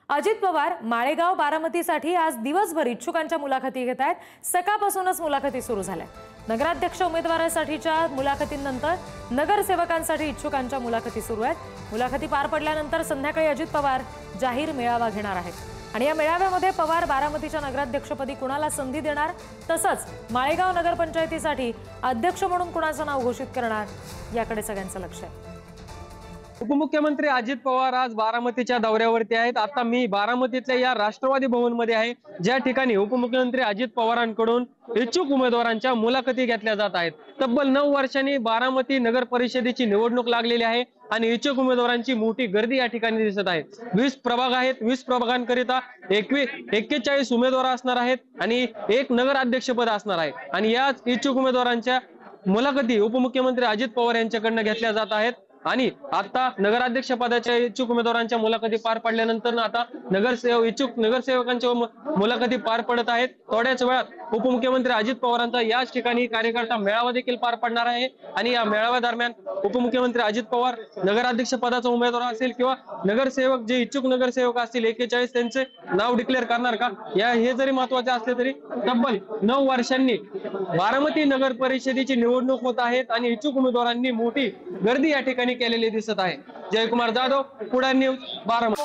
अजित पवार माळेगाव बारामतीसाठी आज दिवसभर इच्छुकांच्या मुलाखती घेत आहेत। सकाळपासूनच मुलाखती सुरू झाल्या। नगराध्यक्ष उमेदवारासाठीच्या मुलाखतींनंतर नगरसेवकांसाठी इच्छुकांच्या मुलाखती सुरू आहेत। मुलाखती पार पडल्यानंतर संध्याकाळी अजित पवार जाहीर मेळावा घेणार आहेत आणि या मेळाव्यामध्ये पवार बारामतीच्या नगराध्यक्षपदी कुणाला संधी देणार, तसंच माळेगाव नगरपंचायतीसाठी अध्यक्ष म्हणून कुणाचं नाव घोषित करणार याकडे सगळ्यांचं लक्ष आहे। उपमुख्यमंत्री अजित पवार आज बारामतीच्या दौऱ्यावरती आहेत। आता मी बारामतीतल्या या राष्ट्रवादी भवन मध्ये आहे, ज्या ठिकाणी उपमुख्यमंत्री अजित पवारांकडून इच्छुक उमेदवारांच्या मुलाखती घेतल्या जात आहेत। तब्बल 9 वर्षांनी बारामती नगर परिषदेची निवडणूक लागलेली आहे आणि इच्छुक उमेदवारांची मोठी गर्दी या ठिकाणी दिसत आहे। 20 प्रभाग आहेत। 20 प्रभागांकरिता 41 उमेदवार असणार आहेत आणि एक नगराध्यक्षपद असणार आहे आणि या इच्छुक उमेदवारांच्या मुलाखती उपमुख्यमंत्री अजित पवार यांच्याकडून घेतल्या जात आहेत। आणि आता नगराध्यक्ष पदाच्या इच्छुक उमेदवारांच्या मुलाखती पार पडल्यानंतर आता इच्छुक नगरसेवकांच्या मुलाखती पार पडत आहेत। थोड्याच वेळात उपमुख्यमंत्री अजित पवारांचा याच ठिकाणी कार्यकर्ता मेळावा देखील पार पडणार आहे आणि या मेळाव्या दरम्यान उपमुख्यमंत्री अजित पवार नगराध्यक्ष पदाचा उमेदवार असेल किंवा नगरसेवक जे इच्छुक नगरसेवक असतील 41 त्यांचे नाव डिक्लेअर करणार का, हे जरी महत्वाचे असले तरी तब्बल 9 वर्षांनी बारामती नगर परिषदेची निवडणूक होत आहेत आणि इच्छुक उमेदवारांनी मोठी गर्दी या ठिकाणी केलेली दिसत आहे। जयकुमार जाधव, पुढारी न्यूज, बारामती।